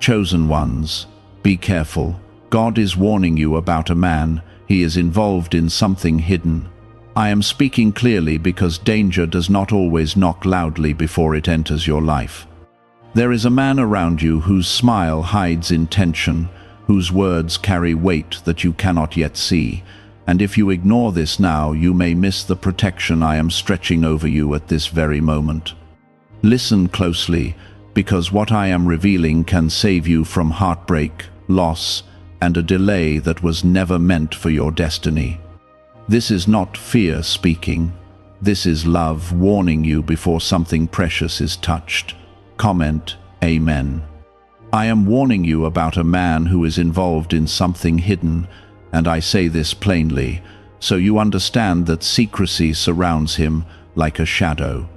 chosen ones, be careful. God is warning you about a man. He is involved in something hidden. I am speaking clearly because danger does not always knock loudly before it enters your life. There is a man around you whose smile hides intention, whose words carry weight that you cannot yet see, and if you ignore this now, you may miss the protection I am stretching over you at this very moment. Listen closely, because what I am revealing can save you from heartbreak, loss, and a delay that was never meant for your destiny. This is not fear speaking. This is love warning you before something precious is touched. Comment, Amen. I am warning you about a man who is involved in something hidden, and I say this plainly, so you understand that secrecy surrounds him like a shadow.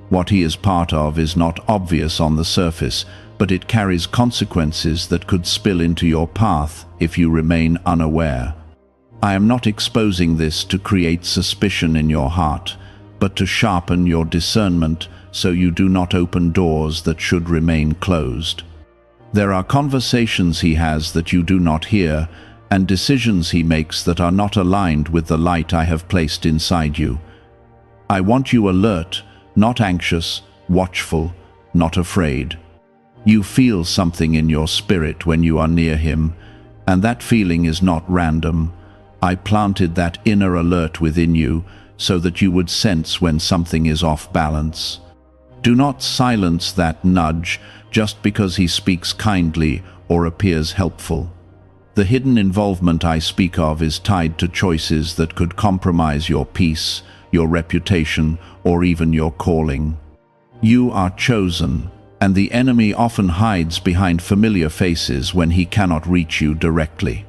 What he is part of is not obvious on the surface, but it carries consequences that could spill into your path if you remain unaware. I am not exposing this to create suspicion in your heart, but to sharpen your discernment so you do not open doors that should remain closed. There are conversations he has that you do not hear, and decisions he makes that are not aligned with the light I have placed inside you. I want you alert, not anxious, watchful, not afraid. You feel something in your spirit when you are near him, and that feeling is not random. I planted that inner alert within you so that you would sense when something is off balance. Do not silence that nudge just because he speaks kindly or appears helpful. The hidden involvement I speak of is tied to choices that could compromise your peace, your reputation, or even your calling. You are chosen, and the enemy often hides behind familiar faces when he cannot reach you directly.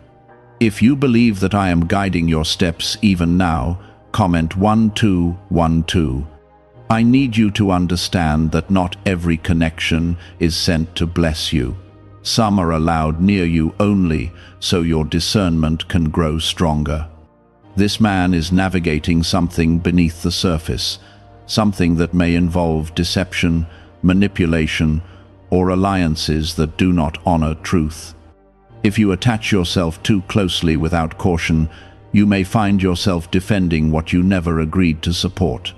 If you believe that I am guiding your steps even now, comment 1212. I need you to understand that not every connection is sent to bless you. Some are allowed near you only so your discernment can grow stronger. This man is navigating something beneath the surface, something that may involve deception, manipulation, or alliances that do not honor truth. If you attach yourself too closely without caution, you may find yourself defending what you never agreed to support.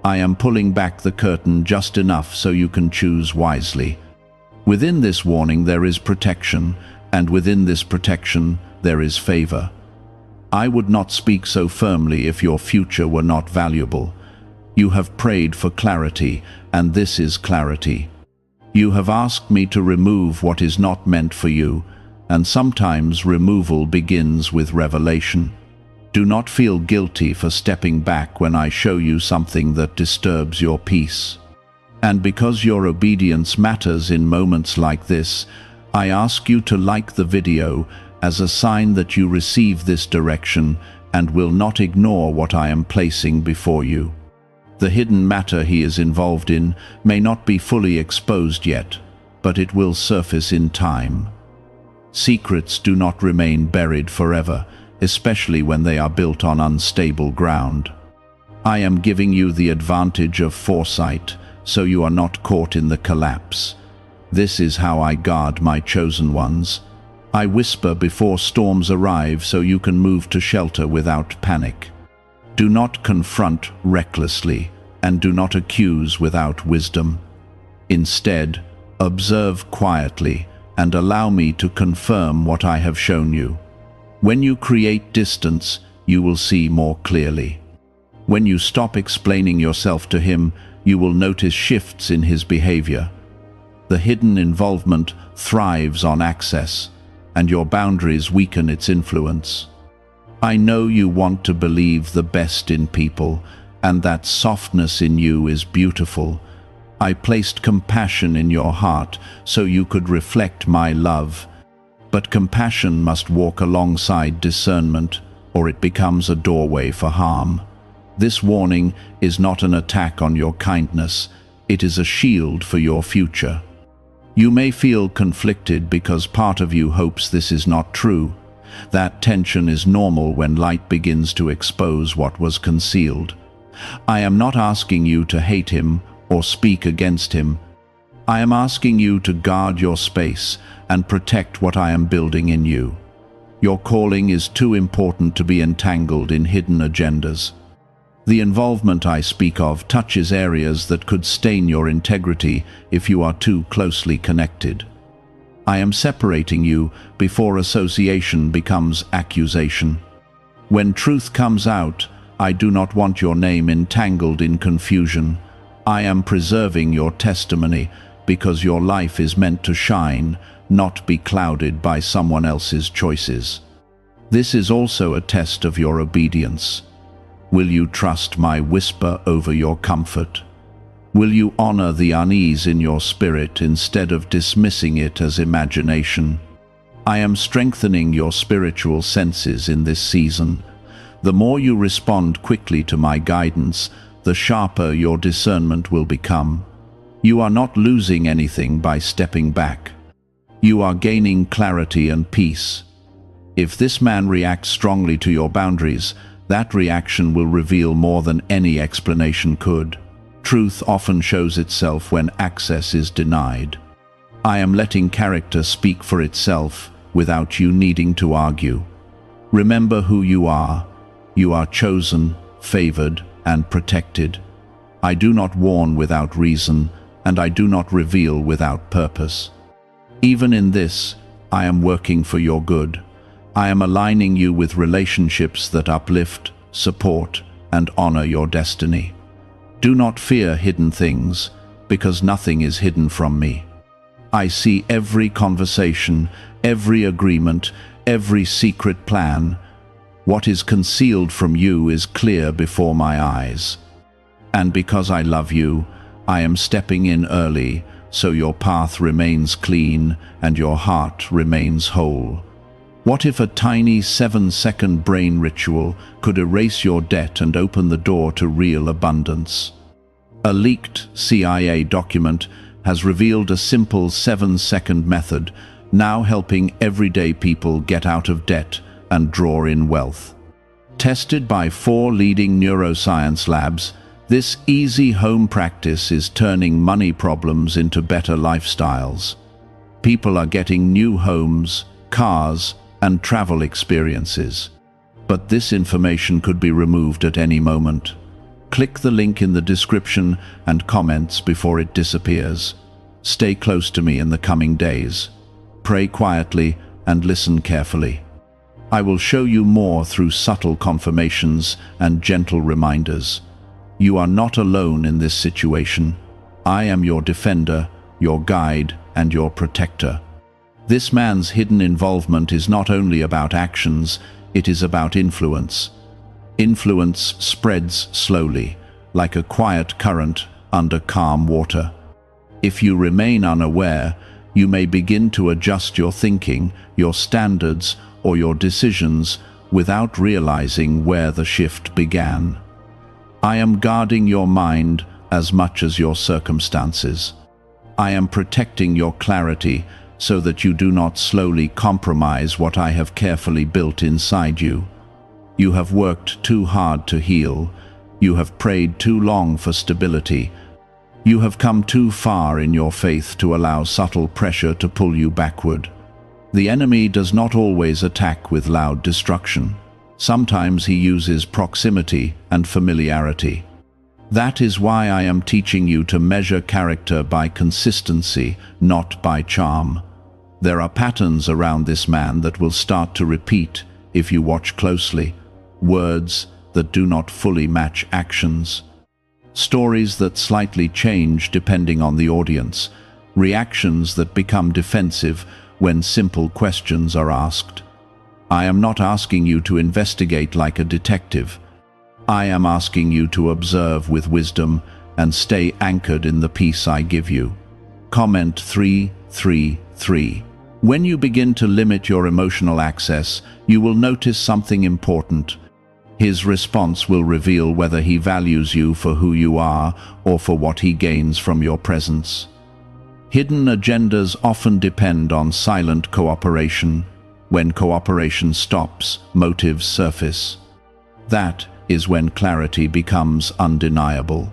I am pulling back the curtain just enough so you can choose wisely. Within this warning there is protection, and within this protection there is favor. I would not speak so firmly if your future were not valuable. You have prayed for clarity, and this is clarity. You have asked me to remove what is not meant for you, and sometimes removal begins with revelation. Do not feel guilty for stepping back when I show you something that disturbs your peace. And because your obedience matters in moments like this, I ask you to like the video as a sign that you receive this direction and will not ignore what I am placing before you. The hidden matter he is involved in may not be fully exposed yet, but it will surface in time. Secrets do not remain buried forever, especially when they are built on unstable ground. I am giving you the advantage of foresight, so you are not caught in the collapse. This is how I guard my chosen ones. I whisper before storms arrive so you can move to shelter without panic. Do not confront recklessly, and do not accuse without wisdom. Instead, observe quietly and allow me to confirm what I have shown you. When you create distance, you will see more clearly. When you stop explaining yourself to him, you will notice shifts in his behavior. The hidden involvement thrives on access, and your boundaries weaken its influence. I know you want to believe the best in people, and that softness in you is beautiful. I placed compassion in your heart so you could reflect my love. But compassion must walk alongside discernment, or it becomes a doorway for harm. This warning is not an attack on your kindness, it is a shield for your future. You may feel conflicted because part of you hopes this is not true. That tension is normal when light begins to expose what was concealed. I am not asking you to hate him or speak against him. I am asking you to guard your space and protect what I am building in you. Your calling is too important to be entangled in hidden agendas. The involvement I speak of touches areas that could stain your integrity if you are too closely connected. I am separating you before association becomes accusation. When truth comes out, I do not want your name entangled in confusion. I am preserving your testimony because your life is meant to shine, not be clouded by someone else's choices. This is also a test of your obedience. Will you trust my whisper over your comfort? Will you honor the unease in your spirit instead of dismissing it as imagination? I am strengthening your spiritual senses in this season. The more you respond quickly to my guidance, the sharper your discernment will become. You are not losing anything by stepping back. You are gaining clarity and peace. If this man reacts strongly to your boundaries, that reaction will reveal more than any explanation could. Truth often shows itself when access is denied. I am letting character speak for itself without you needing to argue. Remember who you are. You are chosen, favored, and protected. I do not warn without reason, and I do not reveal without purpose. Even in this, I am working for your good. I am aligning you with relationships that uplift, support, and honor your destiny. Do not fear hidden things, because nothing is hidden from me. I see every conversation, every agreement, every secret plan. What is concealed from you is clear before my eyes. And because I love you, I am stepping in early, so your path remains clean and your heart remains whole. What if a tiny 7-second brain ritual could erase your debt and open the door to real abundance? A leaked CIA document has revealed a simple 7-second method, now helping everyday people get out of debt and draw in wealth. Tested by 4 leading neuroscience labs, this easy home practice is turning money problems into better lifestyles. People are getting new homes, cars, and travel experiences. But this information could be removed at any moment. Click the link in the description and comments before it disappears. Stay close to me in the coming days. Pray quietly and listen carefully. I will show you more through subtle confirmations and gentle reminders. You are not alone in this situation. I am your defender, your guide, and your protector. This man's hidden involvement is not only about actions, it is about influence. Influence spreads slowly, like a quiet current under calm water. If you remain unaware, you may begin to adjust your thinking, your standards, or your decisions without realizing where the shift began. I am guarding your mind as much as your circumstances. I am protecting your clarity so that you do not slowly compromise what I have carefully built inside you. You have worked too hard to heal. You have prayed too long for stability. You have come too far in your faith to allow subtle pressure to pull you backward. The enemy does not always attack with loud destruction. Sometimes he uses proximity and familiarity. That is why I am teaching you to measure character by consistency, not by charm. There are patterns around this man that will start to repeat if you watch closely. Words that do not fully match actions. Stories that slightly change depending on the audience. Reactions that become defensive when simple questions are asked. I am not asking you to investigate like a detective. I am asking you to observe with wisdom and stay anchored in the peace I give you. Comment 333. When you begin to limit your emotional access, you will notice something important. His response will reveal whether he values you for who you are or for what he gains from your presence. Hidden agendas often depend on silent cooperation. When cooperation stops, motives surface. That is when clarity becomes undeniable.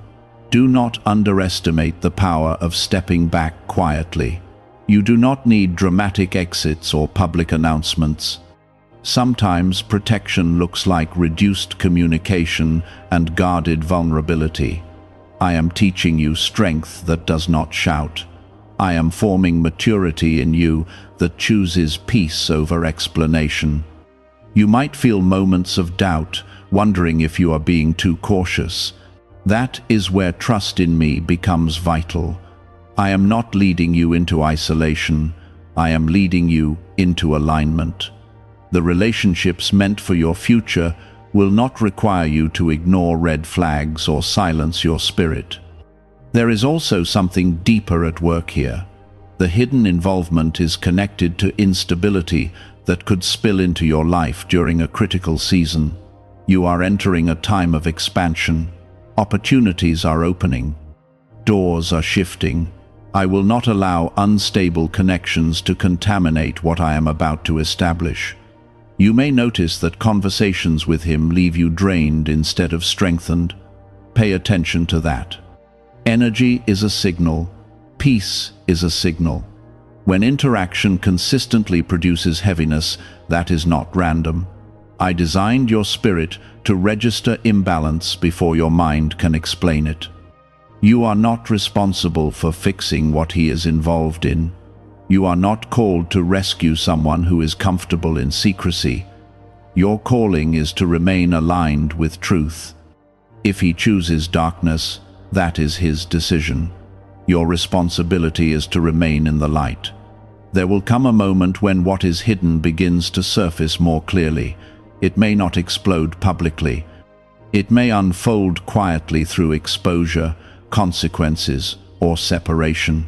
Do not underestimate the power of stepping back quietly. You do not need dramatic exits or public announcements. Sometimes protection looks like reduced communication and guarded vulnerability. I am teaching you strength that does not shout. I am forming maturity in you that chooses peace over explanation. You might feel moments of doubt, wondering if you are being too cautious. That is where trust in me becomes vital. I am not leading you into isolation. I am leading you into alignment. The relationships meant for your future will not require you to ignore red flags or silence your spirit. There is also something deeper at work here. The hidden involvement is connected to instability that could spill into your life during a critical season. You are entering a time of expansion. Opportunities are opening. Doors are shifting. I will not allow unstable connections to contaminate what I am about to establish. You may notice that conversations with him leave you drained instead of strengthened. Pay attention to that. Energy is a signal. Peace is a signal. When interaction consistently produces heaviness, that is not random. I designed your spirit to register imbalance before your mind can explain it. You are not responsible for fixing what he is involved in. You are not called to rescue someone who is comfortable in secrecy. Your calling is to remain aligned with truth. If he chooses darkness, that is his decision. Your responsibility is to remain in the light. There will come a moment when what is hidden begins to surface more clearly. It may not explode publicly. It may unfold quietly through exposure, consequences, or separation.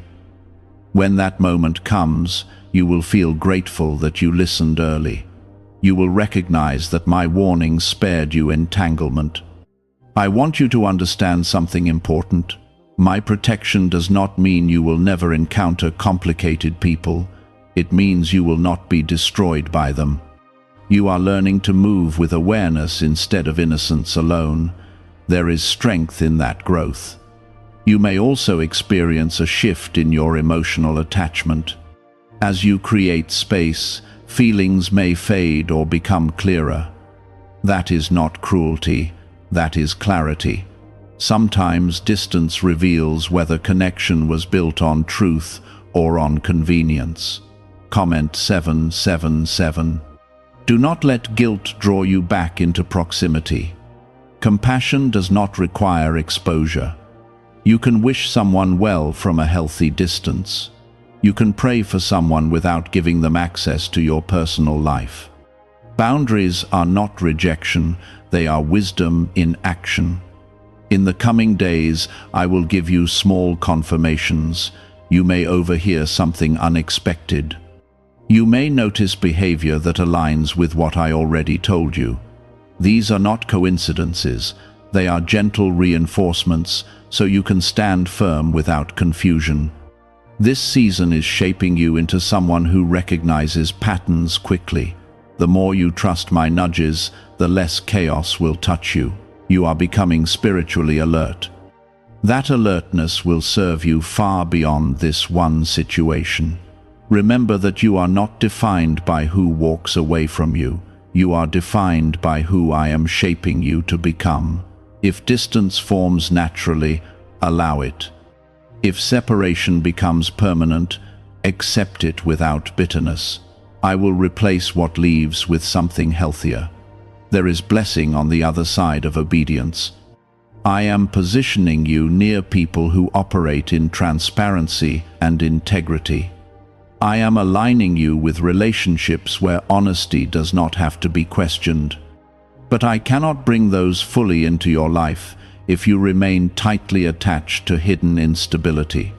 When that moment comes, you will feel grateful that you listened early. You will recognize that my warning spared you entanglement. I want you to understand something important. My protection does not mean you will never encounter complicated people. It means you will not be destroyed by them. You are learning to move with awareness instead of innocence alone. There is strength in that growth. You may also experience a shift in your emotional attachment. As you create space, feelings may fade or become clearer. That is not cruelty, that is clarity. Sometimes distance reveals whether connection was built on truth or on convenience. Comment 777. Do not let guilt draw you back into proximity. Compassion does not require exposure. You can wish someone well from a healthy distance. You can pray for someone without giving them access to your personal life. Boundaries are not rejection, they are wisdom in action. In the coming days, I will give you small confirmations. You may overhear something unexpected. You may notice behavior that aligns with what I already told you. These are not coincidences. They are gentle reinforcements, so you can stand firm without confusion. This season is shaping you into someone who recognizes patterns quickly. The more you trust my nudges, the less chaos will touch you. You are becoming spiritually alert. That alertness will serve you far beyond this one situation. Remember that you are not defined by who walks away from you. You are defined by who I am shaping you to become. If distance forms naturally, allow it. If separation becomes permanent, accept it without bitterness. I will replace what leaves with something healthier. There is blessing on the other side of obedience. I am positioning you near people who operate in transparency and integrity. I am aligning you with relationships where honesty does not have to be questioned. But I cannot bring those fully into your life if you remain tightly attached to hidden instability.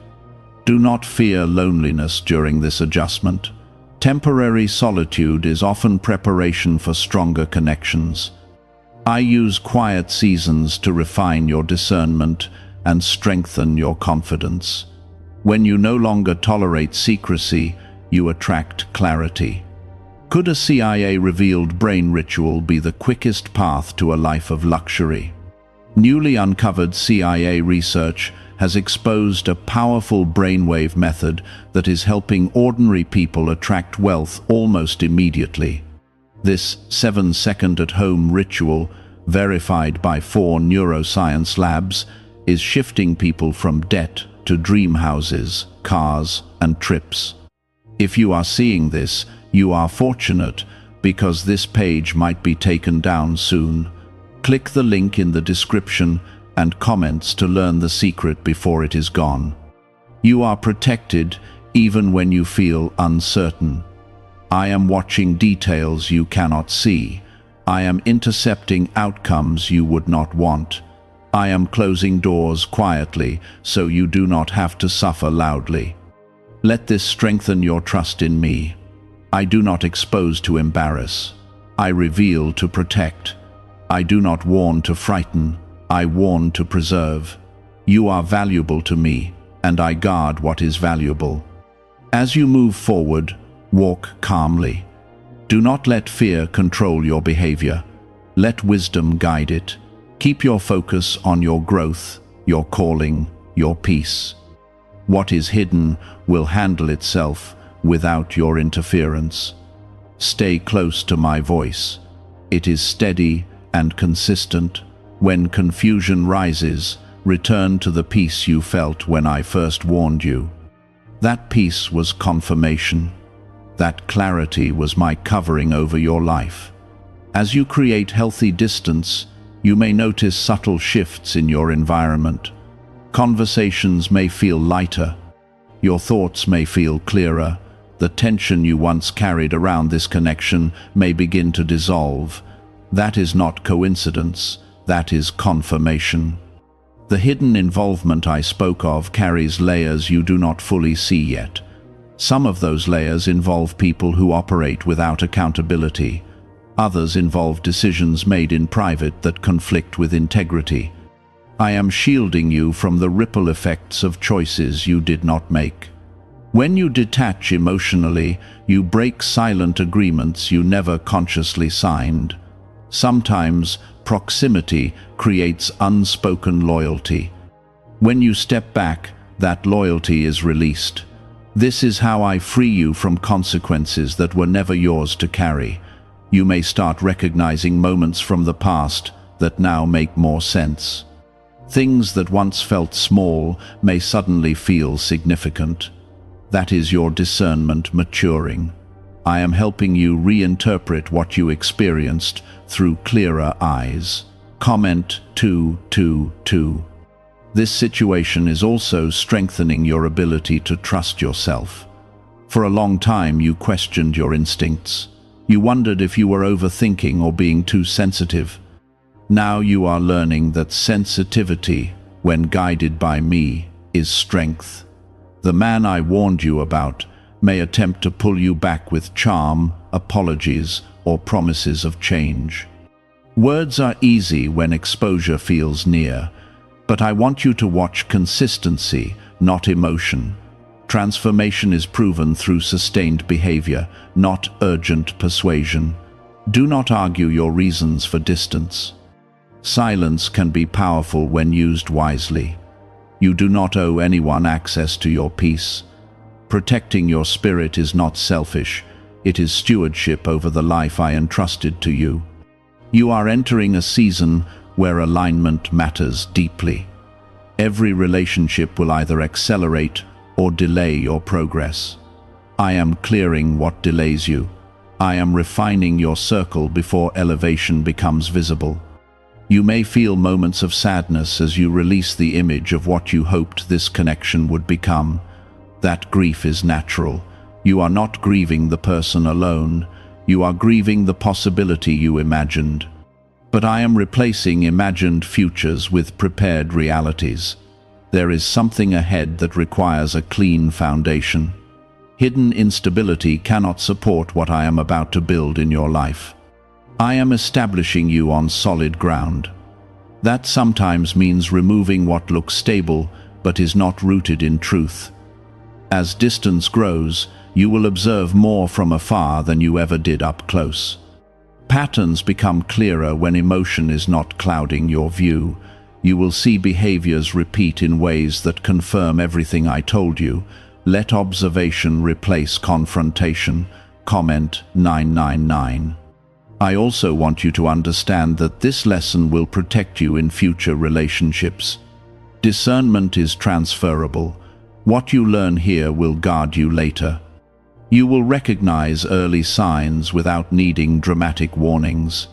Do not fear loneliness during this adjustment. Temporary solitude is often preparation for stronger connections. I use quiet seasons to refine your discernment and strengthen your confidence. When you no longer tolerate secrecy, you attract clarity. Could a CIA-revealed brain ritual be the quickest path to a life of luxury? Newly uncovered CIA research has exposed a powerful brainwave method that is helping ordinary people attract wealth almost immediately. This 7-second at-home ritual, verified by 4 neuroscience labs, is shifting people from debt to dream houses, cars, and trips. If you are seeing this, you are fortunate, because this page might be taken down soon. Click the link in the description and comments to learn the secret before it is gone. You are protected even when you feel uncertain. I am watching details you cannot see. I am intercepting outcomes you would not want. I am closing doors quietly so you do not have to suffer loudly. Let this strengthen your trust in me. I do not expose to embarrass. I reveal to protect. I do not warn to frighten. I warn to preserve. You are valuable to me, and I guard what is valuable. As you move forward, walk calmly. Do not let fear control your behavior. Let wisdom guide it. Keep your focus on your growth, your calling, your peace. What is hidden will handle itself without your interference. Stay close to my voice. It is steady and consistent. When confusion rises, return to the peace you felt when I first warned you. That peace was confirmation. That clarity was my covering over your life. As you create healthy distance, you may notice subtle shifts in your environment. Conversations may feel lighter. Your thoughts may feel clearer. The tension you once carried around this connection may begin to dissolve. That is not coincidence. That is confirmation. The hidden involvement I spoke of carries layers you do not fully see yet. Some of those layers involve people who operate without accountability. Others involve decisions made in private that conflict with integrity. I am shielding you from the ripple effects of choices you did not make. When you detach emotionally, you break silent agreements you never consciously signed. Sometimes proximity creates unspoken loyalty. When you step back, that loyalty is released. This is how I free you from consequences that were never yours to carry. You may start recognizing moments from the past that now make more sense. Things that once felt small may suddenly feel significant. That is your discernment maturing. I am helping you reinterpret what you experienced through clearer eyes. Comment 222. This situation is also strengthening your ability to trust yourself. For a long time you questioned your instincts. You wondered if you were overthinking or being too sensitive. Now you are learning that sensitivity, when guided by me, is strength. The man I warned you about may attempt to pull you back with charm, apologies, or promises of change. Words are easy when exposure feels near, but I want you to watch consistency, not emotion. Transformation is proven through sustained behavior, not urgent persuasion. Do not argue your reasons for distance. Silence can be powerful when used wisely. You do not owe anyone access to your peace. Protecting your spirit is not selfish. It is stewardship over the life I entrusted to you. You are entering a season where alignment matters deeply. Every relationship will either accelerate or delay your progress. I am clearing what delays you. I am refining your circle before elevation becomes visible. You may feel moments of sadness as you release the image of what you hoped this connection would become. That grief is natural. You are not grieving the person alone. You are grieving the possibility you imagined. But I am replacing imagined futures with prepared realities. There is something ahead that requires a clean foundation. Hidden instability cannot support what I am about to build in your life. I am establishing you on solid ground. That sometimes means removing what looks stable but is not rooted in truth. As distance grows, you will observe more from afar than you ever did up close. Patterns become clearer when emotion is not clouding your view. You will see behaviors repeat in ways that confirm everything I told you. Let observation replace confrontation. Comment 999. I also want you to understand that this lesson will protect you in future relationships. Discernment is transferable. What you learn here will guard you later. You will recognize early signs without needing dramatic warnings.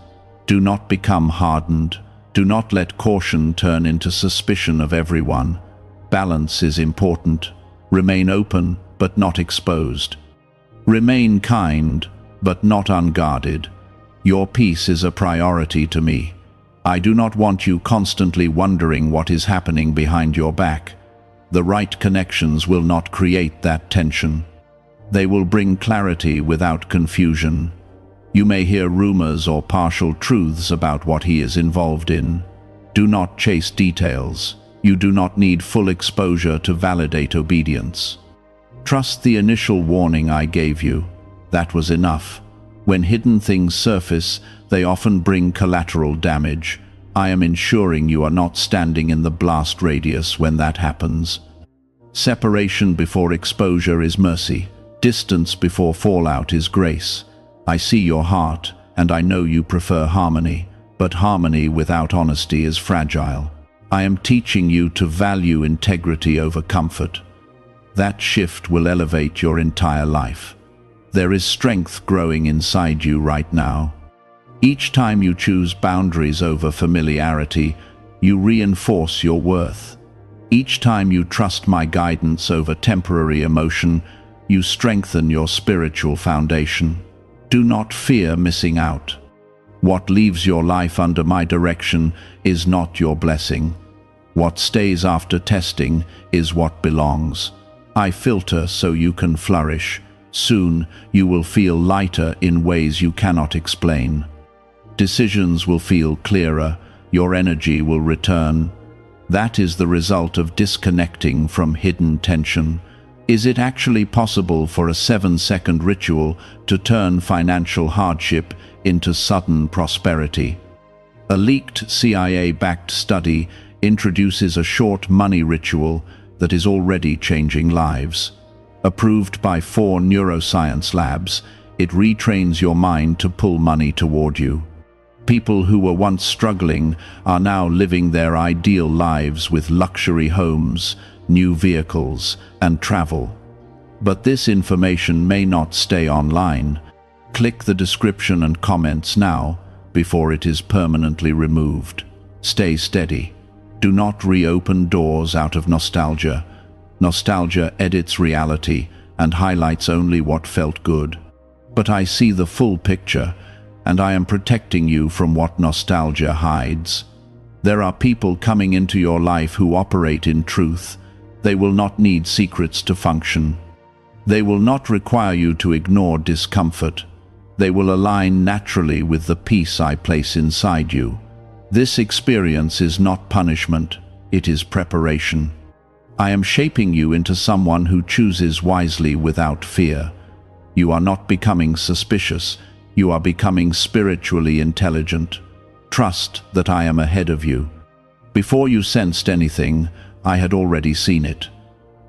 Do not become hardened. Do not let caution turn into suspicion of everyone. Balance is important. Remain open, but not exposed. Remain kind, but not unguarded. Your peace is a priority to me. I do not want you constantly wondering what is happening behind your back. The right connections will not create that tension. They will bring clarity without confusion. You may hear rumors or partial truths about what he is involved in. Do not chase details. You do not need full exposure to validate obedience. Trust the initial warning I gave you. That was enough. When hidden things surface, they often bring collateral damage. I am ensuring you are not standing in the blast radius when that happens. Separation before exposure is mercy. Distance before fallout is grace. I see your heart, and I know you prefer harmony, but harmony without honesty is fragile. I am teaching you to value integrity over comfort. That shift will elevate your entire life. There is strength growing inside you right now. Each time you choose boundaries over familiarity, you reinforce your worth. Each time you trust my guidance over temporary emotion, you strengthen your spiritual foundation. Do not fear missing out. What leaves your life under my direction is not your blessing. What stays after testing is what belongs. I filter so you can flourish. Soon you will feel lighter in ways you cannot explain. Decisions will feel clearer. Your energy will return. That is the result of disconnecting from hidden tension. Is it actually possible for a 7-second ritual to turn financial hardship into sudden prosperity? A leaked CIA-backed study introduces a short money ritual that is already changing lives. Approved by 4 neuroscience labs, it retrains your mind to pull money toward you. People who were once struggling are now living their ideal lives with luxury homes, new vehicles, and travel. But this information may not stay online. Click the description and comments now before it is permanently removed. Stay steady. Do not reopen doors out of nostalgia. Nostalgia edits reality and highlights only what felt good. But I see the full picture, and I am protecting you from what nostalgia hides. There are people coming into your life who operate in truth. They will not need secrets to function. They will not require you to ignore discomfort. They will align naturally with the peace I place inside you. This experience is not punishment, it is preparation. I am shaping you into someone who chooses wisely without fear. You are not becoming suspicious, you are becoming spiritually intelligent. Trust that I am ahead of you. Before you sensed anything, I had already seen it.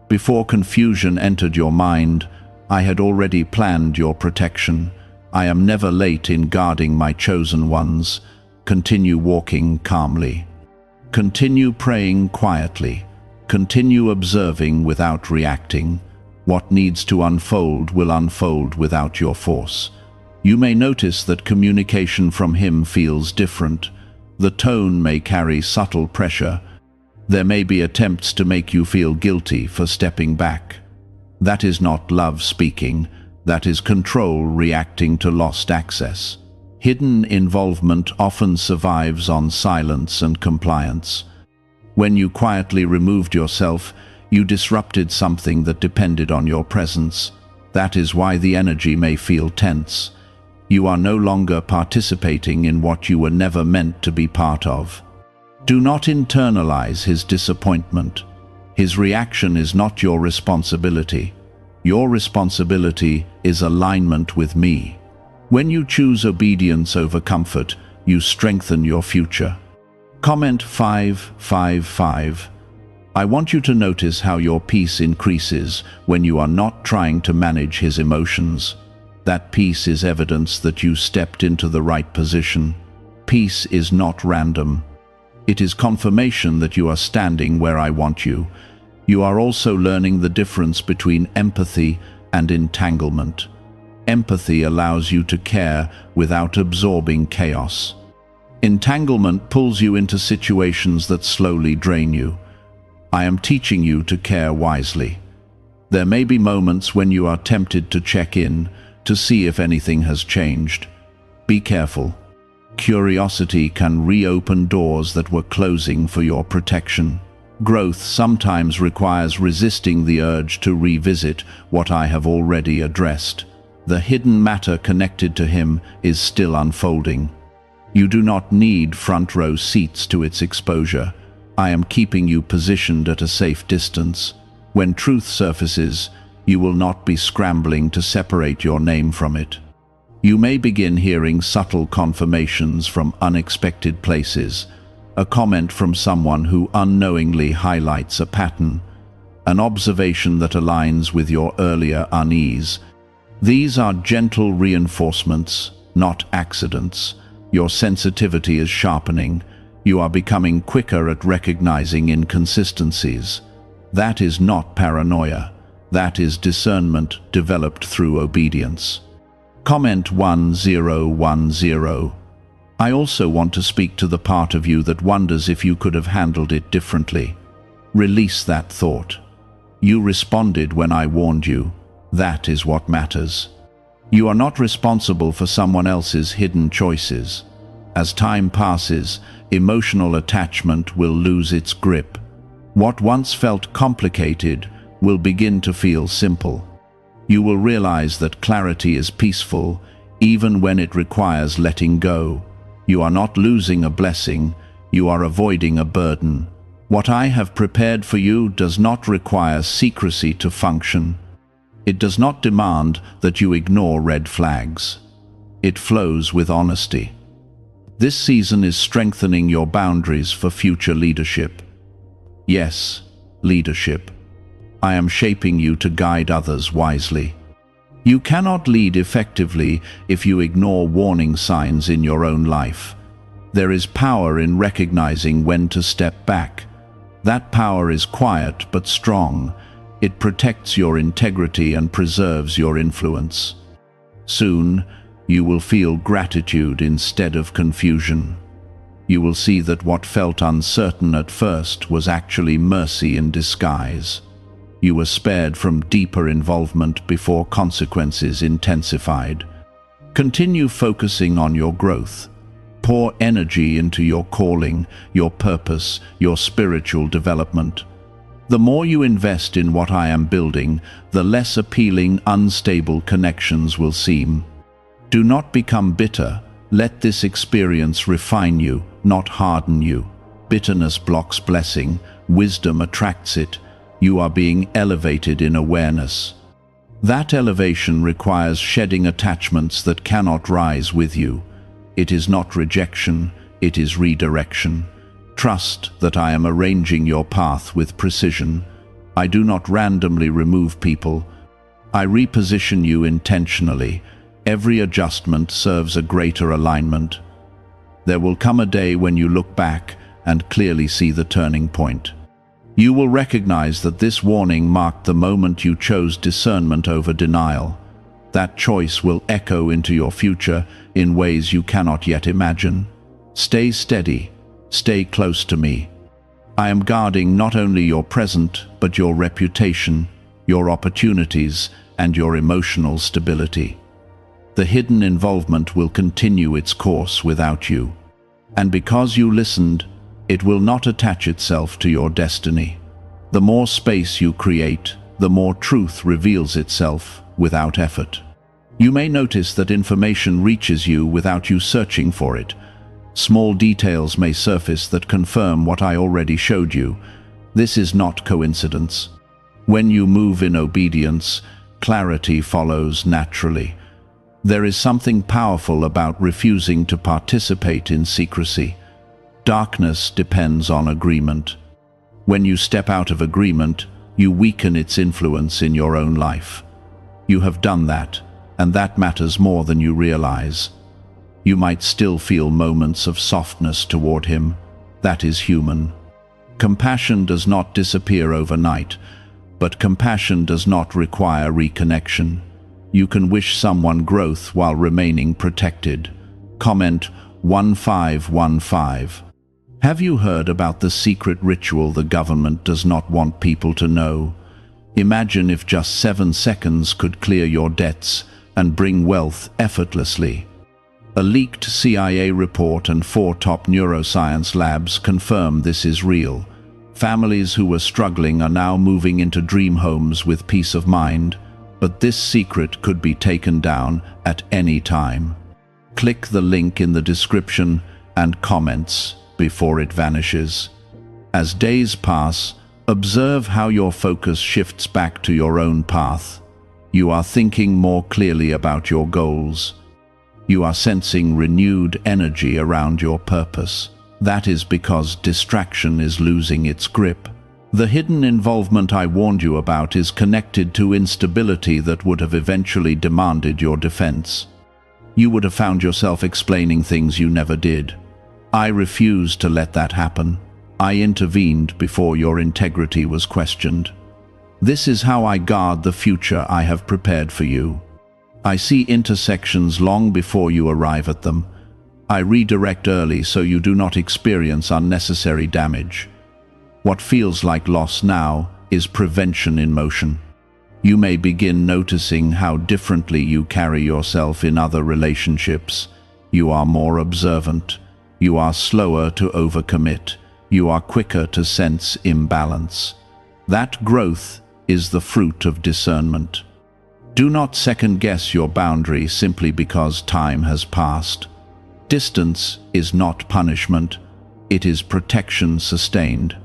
Before confusion entered your mind, I had already planned your protection. I am never late in guarding my chosen ones. Continue walking calmly. Continue praying quietly. Continue observing without reacting. What needs to unfold will unfold without your force. You may notice that communication from him feels different. The tone may carry subtle pressure. There may be attempts to make you feel guilty for stepping back. That is not love speaking. That is control reacting to lost access. Hidden involvement often survives on silence and compliance. When you quietly removed yourself, you disrupted something that depended on your presence. That is why the energy may feel tense. You are no longer participating in what you were never meant to be part of. Do not internalize his disappointment. His reaction is not your responsibility. Your responsibility is alignment with me. When you choose obedience over comfort, you strengthen your future. Comment 555. I want you to notice how your peace increases when you are not trying to manage his emotions. That peace is evidence that you stepped into the right position. Peace is not random. It is confirmation that you are standing where I want you. You are also learning the difference between empathy and entanglement. Empathy allows you to care without absorbing chaos. Entanglement pulls you into situations that slowly drain you. I am teaching you to care wisely. There may be moments when you are tempted to check in, to see if anything has changed. Be careful. Curiosity can reopen doors that were closing for your protection. Growth sometimes requires resisting the urge to revisit what I have already addressed. The hidden matter connected to him is still unfolding. You do not need front-row seats to its exposure. I am keeping you positioned at a safe distance. When truth surfaces, you will not be scrambling to separate your name from it. You may begin hearing subtle confirmations from unexpected places, a comment from someone who unknowingly highlights a pattern, an observation that aligns with your earlier unease. These are gentle reinforcements, not accidents. Your sensitivity is sharpening. You are becoming quicker at recognizing inconsistencies. That is not paranoia. That is discernment developed through obedience. Comment 1010. I also want to speak to the part of you that wonders if you could have handled it differently. Release that thought. You responded when I warned you. That is what matters. You are not responsible for someone else's hidden choices. As time passes, emotional attachment will lose its grip. What once felt complicated will begin to feel simple. You will realize that clarity is peaceful, even when it requires letting go. You are not losing a blessing, you are avoiding a burden. What I have prepared for you does not require secrecy to function. It does not demand that you ignore red flags. It flows with honesty. This season is strengthening your boundaries for future leadership. Yes, leadership. I am shaping you to guide others wisely. You cannot lead effectively if you ignore warning signs in your own life. There is power in recognizing when to step back. That power is quiet but strong. It protects your integrity and preserves your influence. Soon, you will feel gratitude instead of confusion. You will see that what felt uncertain at first was actually mercy in disguise. You were spared from deeper involvement before consequences intensified. Continue focusing on your growth. Pour energy into your calling, your purpose, your spiritual development. The more you invest in what I am building, the less appealing, unstable connections will seem. Do not become bitter. Let this experience refine you, not harden you. Bitterness blocks blessing. Wisdom attracts it. You are being elevated in awareness. That elevation requires shedding attachments that cannot rise with you. It is not rejection, it is redirection. Trust that I am arranging your path with precision. I do not randomly remove people. I reposition you intentionally. Every adjustment serves a greater alignment. There will come a day when you look back and clearly see the turning point. You will recognize that this warning marked the moment you chose discernment over denial. That choice will echo into your future in ways you cannot yet imagine. Stay steady. Stay close to me. I am guarding not only your present, but your reputation, your opportunities, and your emotional stability. The hidden involvement will continue its course without you. And because you listened, it will not attach itself to your destiny. The more space you create, the more truth reveals itself without effort. You may notice that information reaches you without you searching for it. Small details may surface that confirm what I already showed you. This is not coincidence. When you move in obedience, clarity follows naturally. There is something powerful about refusing to participate in secrecy. Darkness depends on agreement. When you step out of agreement, you weaken its influence in your own life. You have done that, and that matters more than you realize. You might still feel moments of softness toward him. That is human. Compassion does not disappear overnight, but compassion does not require reconnection. You can wish someone growth while remaining protected. Comment 1515. Have you heard about the secret ritual the government does not want people to know? Imagine if just 7 seconds could clear your debts and bring wealth effortlessly. A leaked CIA report and 4 top neuroscience labs confirm this is real. Families who were struggling are now moving into dream homes with peace of mind, but this secret could be taken down at any time. Click the link in the description and comments before it vanishes. As days pass, observe how your focus shifts back to your own path. You are thinking more clearly about your goals. You are sensing renewed energy around your purpose. That is because distraction is losing its grip. The hidden involvement I warned you about is connected to instability that would have eventually demanded your defense. You would have found yourself explaining things you never did. I refused to let that happen. I intervened before your integrity was questioned. This is how I guard the future I have prepared for you. I see intersections long before you arrive at them. I redirect early so you do not experience unnecessary damage. What feels like loss now is prevention in motion. You may begin noticing how differently you carry yourself in other relationships. You are more observant. You are slower to overcommit. You are quicker to sense imbalance. That growth is the fruit of discernment. Do not second-guess your boundary simply because time has passed. Distance is not punishment. It is protection sustained.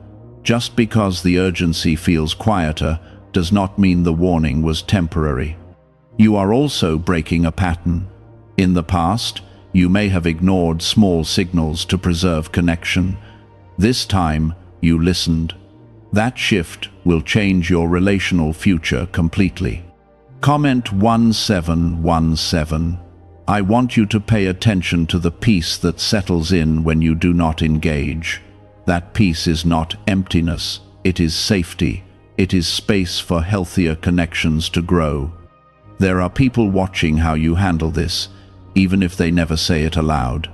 Just because the urgency feels quieter does not mean the warning was temporary. You are also breaking a pattern. In the past, you may have ignored small signals to preserve connection. This time, you listened. That shift will change your relational future completely. Comment 1717. I want you to pay attention to the peace that settles in when you do not engage. That peace is not emptiness, it is safety. It is space for healthier connections to grow. There are people watching how you handle this, even if they never say it aloud.